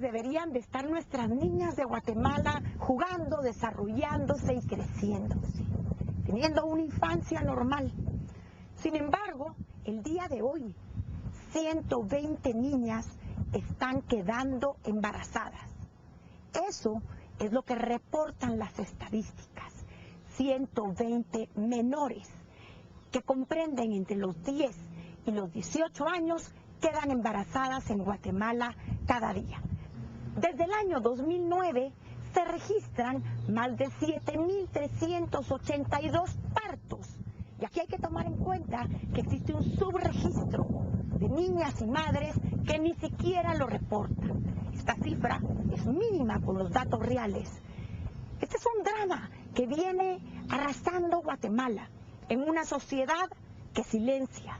deberían de estar nuestras niñas de Guatemala jugando, desarrollándose y creciéndose, teniendo una infancia normal. Sin embargo, el día de hoy, 120 niñas están quedando embarazadas. Eso es lo que reportan las estadísticas. 120 menores que comprenden entre los 10 y los 18 años quedan embarazadas en Guatemala cada día. Desde el año 2009 se registran más de 7.382 partos. Y aquí hay que tomar en cuenta que existe un subregistro de niñas y madres que ni siquiera lo reportan. Esta cifra es mínima con los datos reales. Este es un drama que viene arrasando Guatemala en una sociedad que silencia,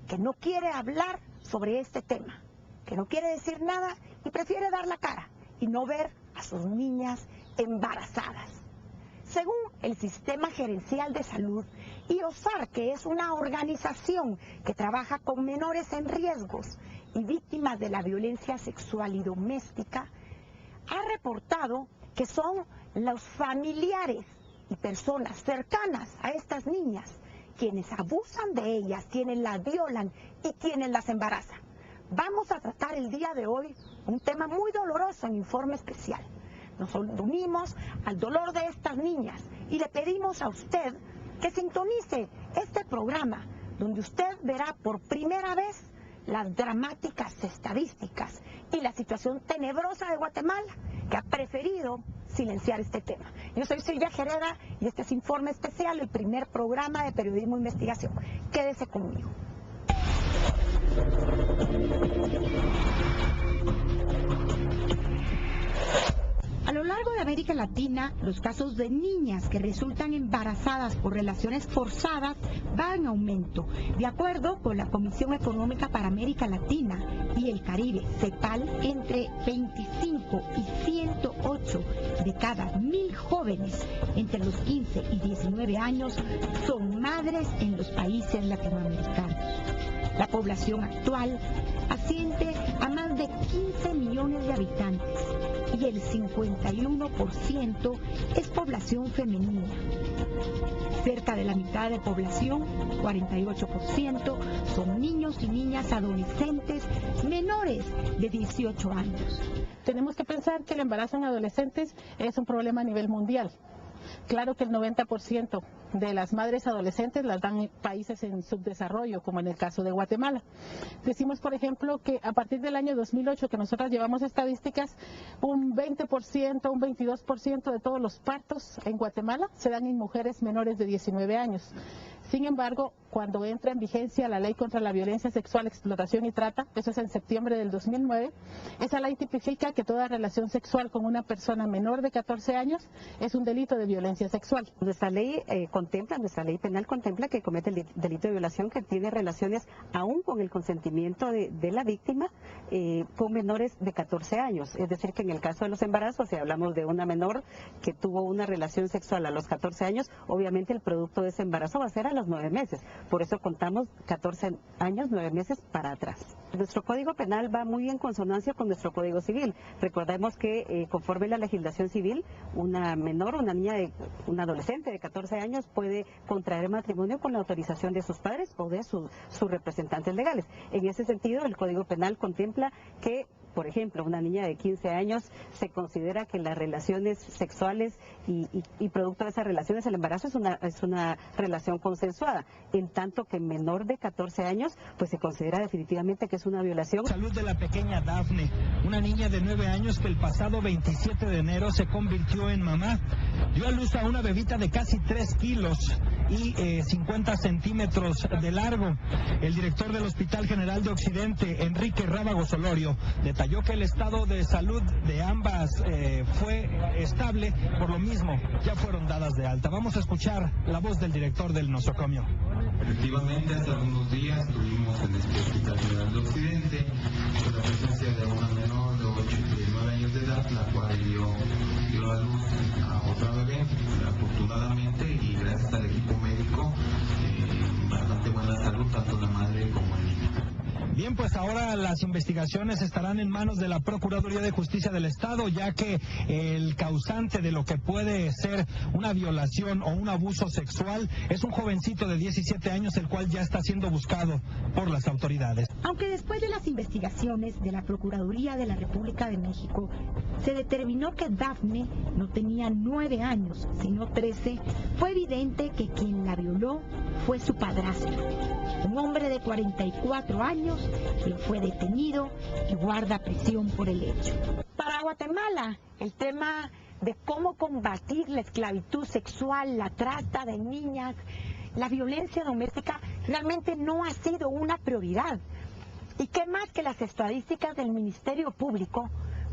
que no quiere hablar sobre este tema, que no quiere decir nada y prefiere dar la cara y no ver a sus niñas embarazadas. Según el Sistema Gerencial de Salud, IOSAR, que es una organización que trabaja con menores en riesgos y víctimas de la violencia sexual y doméstica, ha reportado que son los familiares y personas cercanas a estas niñas quienes abusan de ellas, quienes las violan y quienes las embarazan. Vamos a tratar el día de hoy un tema muy doloroso en Informe Especial. Nos unimos al dolor de estas niñas y le pedimos a usted que sintonice este programa donde usted verá por primera vez las dramáticas estadísticas y la situación tenebrosa de Guatemala, que ha preferido silenciar este tema. Yo soy Silvia Gereda y este es Informe Especial, el primer programa de periodismo e investigación. Quédese conmigo. A lo largo de América Latina, los casos de niñas que resultan embarazadas por relaciones forzadas van en aumento. De acuerdo con la Comisión Económica para América Latina y el Caribe, CEPAL, entre 25 y 108 de cada 1.000 jóvenes entre los 15 y 19 años son madres en los países latinoamericanos. La población actual asciende a más de 15 millones de habitantes y el 51% es población femenina. Cerca de la mitad de población, 48%, son niños y niñas adolescentes menores de 18 años. Tenemos que pensar que el embarazo en adolescentes es un problema a nivel mundial. Claro que el 90% de las madres adolescentes las dan en países en subdesarrollo, como en el caso de Guatemala. Decimos, por ejemplo, que a partir del año 2008, que nosotras llevamos estadísticas, un 20%, un 22% de todos los partos en Guatemala se dan en mujeres menores de 19 años. Sin embargo, cuando entra en vigencia la Ley contra la Violencia Sexual, Explotación y Trata, eso es en septiembre del 2009, esa ley tipifica que toda relación sexual con una persona menor de 14 años es un delito de violencia sexual. Nuestra ley nuestra ley penal contempla que comete el delito de violación que tiene relaciones aún con el consentimiento de la víctima con menores de 14 años. Es decir, que en el caso de los embarazos, si hablamos de una menor que tuvo una relación sexual a los 14 años, obviamente el producto de ese embarazo va a ser a los 9 meses. Por eso contamos 14 años, 9 meses para atrás. Nuestro Código Penal va muy en consonancia con nuestro Código Civil. Recordemos que conforme la legislación civil, una menor, una adolescente de 14 años puede contraer matrimonio con la autorización de sus padres o de sus representantes legales. En ese sentido, el Código Penal contempla que, por ejemplo, una niña de 15 años se considera que las relaciones sexuales y producto de esas relaciones, el embarazo es una relación consensuada, en tanto que menor de 14 años pues se considera definitivamente que es una violación. Salud de la pequeña Dafne, una niña de 9 años que el pasado 27 de enero se convirtió en mamá. Dio a luz a una bebita de casi 3 kilos y 50 centímetros de largo. El director del Hospital General de Occidente, Enrique Rábago Solorio, detalló que el estado de salud de ambas fue estable, por lo mismo ya fueron dadas de alta. Vamos a escuchar la voz del director del nosocomio. Efectivamente, hace algunos días tuvimos en este Hospital General de Occidente la presencia de una menor de 9 años de edad, la cual dio a luz a otra bebé, afortunadamente, y gracias al equipo médico, bastante buena salud, tanto la madre como el niño. Bien, pues ahora las investigaciones estarán en manos de la Procuraduría de Justicia del Estado, ya que el causante de lo que puede ser una violación o un abuso sexual es un jovencito de 17 años, el cual ya está siendo buscado por las autoridades. Aunque después de las investigaciones de la Procuraduría de la República de México se determinó que Dafne no tenía 9 años, sino 13, fue evidente que quien la violó fue su padrastro, un hombre de 44 años que fue detenido y guarda prisión por el hecho. Para Guatemala, el tema de cómo combatir la esclavitud sexual, la trata de niñas, la violencia doméstica, realmente no ha sido una prioridad. ¿Y qué más que las estadísticas del Ministerio Público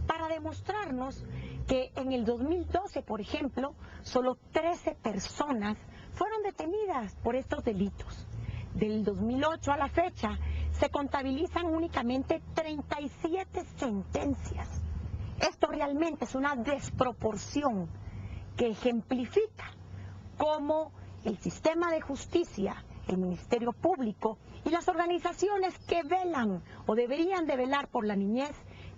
para demostrarnos que en el 2012, por ejemplo, solo 13 personas fueron detenidas por estos delitos? Del 2008 a la fecha se contabilizan únicamente 37 sentencias. Esto realmente es una desproporción que ejemplifica cómo el sistema de justicia, el Ministerio Público y las organizaciones que velan o deberían de velar por la niñez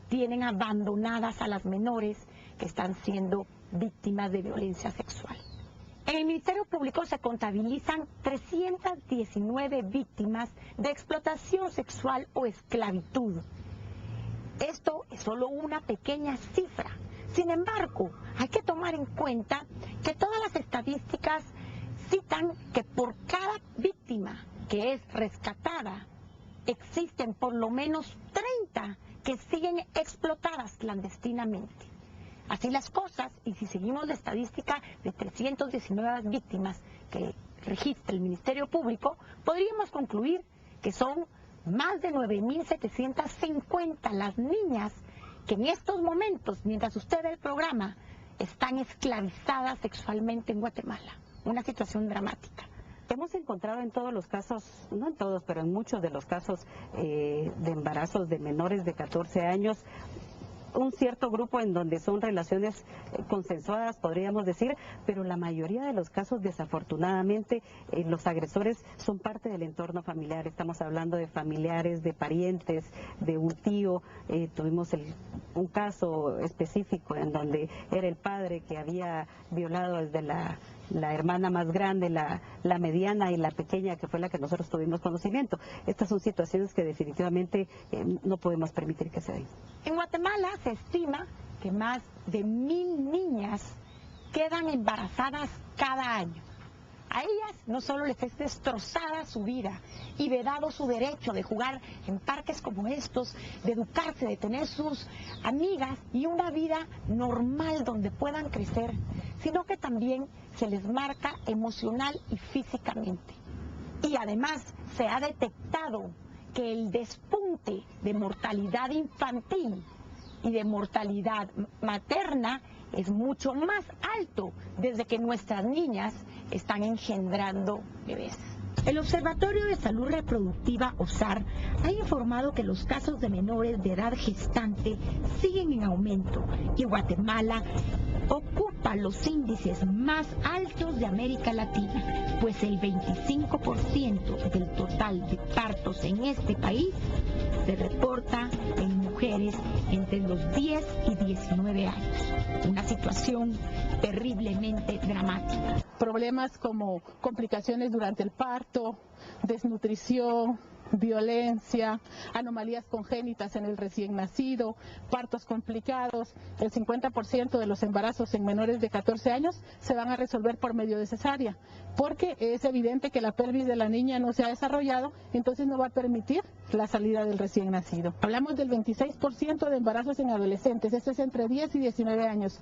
tienen abandonadas a las menores que están siendo víctimas de violencia sexual. En el Ministerio Público se contabilizan 319 víctimas de explotación sexual o esclavitud. Esto es solo una pequeña cifra. Sin embargo, hay que tomar en cuenta que todas las estadísticas citan que por cada víctima que es rescatada, existen por lo menos 30 que siguen explotadas clandestinamente. Así las cosas, y si seguimos la estadística de 319 víctimas que registra el Ministerio Público, podríamos concluir que son más de 9.750 las niñas que en estos momentos, mientras usted ve el programa, están esclavizadas sexualmente en Guatemala. Una situación dramática. Hemos encontrado en todos los casos, no en todos, pero en muchos de los casos de embarazos de menores de 14 años, un cierto grupo en donde son relaciones consensuadas, podríamos decir, pero la mayoría de los casos, desafortunadamente, los agresores son parte del entorno familiar. Estamos hablando de familiares, de parientes, de un tío. Tuvimos un caso específico en donde era el padre que había violado desde la hermana más grande, la mediana y la pequeña, que fue la que nosotros tuvimos conocimiento. Estas son situaciones que definitivamente no podemos permitir que se den. En Guatemala se estima que más de 1.000 niñas quedan embarazadas cada año. A ellas no solo les es destrozada su vida y vedado su derecho de jugar en parques como estos, de educarse, de tener sus amigas y una vida normal donde puedan crecer, sino que también se les marca emocional y físicamente. Y además se ha detectado que el despunte de mortalidad infantil y de mortalidad materna es mucho más alto desde que nuestras niñas están engendrando bebés. El Observatorio de Salud Reproductiva, OSAR, ha informado que los casos de menores de edad gestante siguen en aumento y Guatemala ocupa los índices más altos de América Latina, pues el 25% del total de partos en este país se reporta en mujeres entre los 10 y 19 años. Una situación terriblemente dramática. Problemas como complicaciones durante el parto, desnutrición, violencia, anomalías congénitas en el recién nacido, partos complicados. El 50% de los embarazos en menores de 14 años se van a resolver por medio de cesárea, porque es evidente que la pelvis de la niña no se ha desarrollado, entonces no va a permitir la salida del recién nacido. Hablamos del 26% de embarazos en adolescentes, esto es entre 10 y 19 años.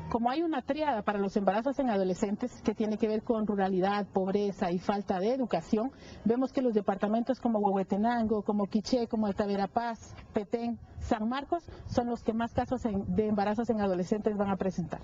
Como hay una tríada para los embarazos en adolescentes que tiene que ver con ruralidad, pobreza y falta de educación, vemos que los departamentos como Huehuetenango, como Quiché, como Alta Verapaz, Petén, San Marcos son los que más casos de embarazos en adolescentes van a presentar.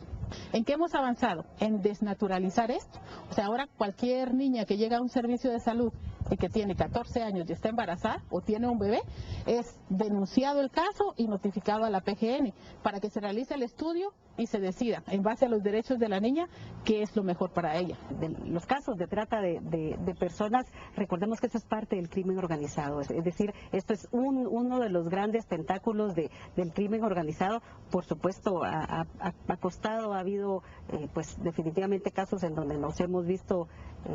¿En qué hemos avanzado? En desnaturalizar esto. O sea, ahora cualquier niña que llega a un servicio de salud y que tiene 14 años y está embarazada o tiene un bebé, es denunciado el caso y notificado a la PGN para que se realice el estudio y se decida, en base a los derechos de la niña, qué es lo mejor para ella. De los casos de trata de personas, recordemos que eso es parte del crimen organizado, es decir, esto es uno de los grandes tentáculos del crimen organizado. Por supuesto, ha costado, ha habido pues definitivamente casos en donde nos hemos visto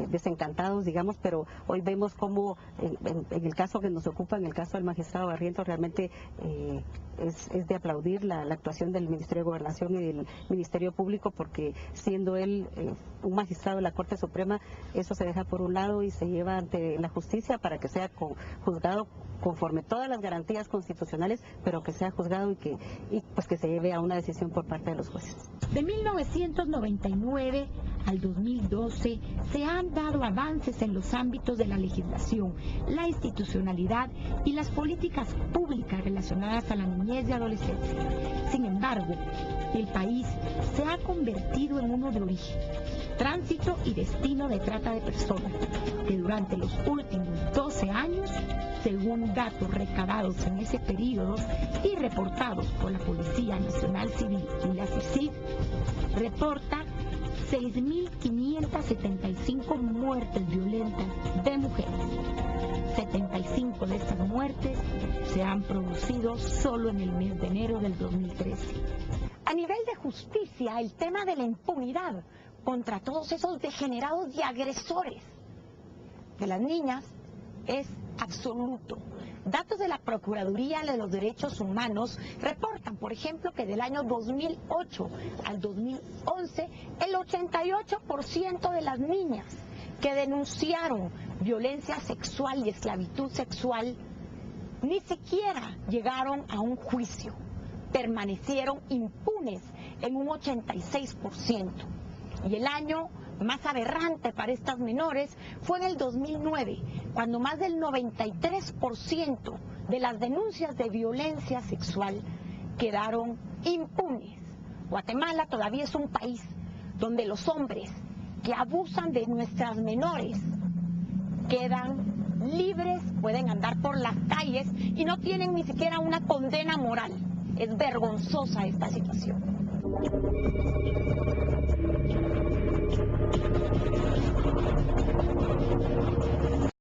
desencantados, digamos, pero hoy vemos cómo en el caso que nos ocupa, en el caso del magistrado Barrientos, realmente es de aplaudir la actuación del Ministerio de Gobernación y del Ministerio Público, porque siendo él un magistrado de la Corte Suprema, eso se deja por un lado y se lleva ante la justicia para que sea juzgado conforme todas las garantías constitucionales, pero que sea juzgado y pues que se lleve a una decisión por parte de los jueces. De 1999 al 2012 se han dado avances en los ámbitos de la legislación, la institucionalidad y las políticas públicas relacionadas a la niñez y adolescencia. Sin embargo, el país se ha convertido en uno de origen, tránsito y destino de trata de personas, que durante los últimos 12 años, según datos recabados en ese periodo y reportados por la Policía Nacional Civil y la CICIG, reporta 6.575 muertes violentas de mujeres. 75 de estas muertes se han producido solo en el mes de enero del 2013. A nivel de justicia, el tema de la impunidad contra todos esos degenerados y agresores de las niñas es absoluto. Datos de la Procuraduría de los Derechos Humanos reportan, por ejemplo, que del año 2008 al 2011, el 88% de las niñas que denunciaron violencia sexual y esclavitud sexual ni siquiera llegaron a un juicio, permanecieron impunes en un 86%. Y el año más aberrante para estas menores fue en el 2009, cuando más del 93% de las denuncias de violencia sexual quedaron impunes. Guatemala todavía es un país donde los hombres que abusan de nuestras menores quedan libres, pueden andar por las calles y no tienen ni siquiera una condena moral. Es vergonzosa esta situación.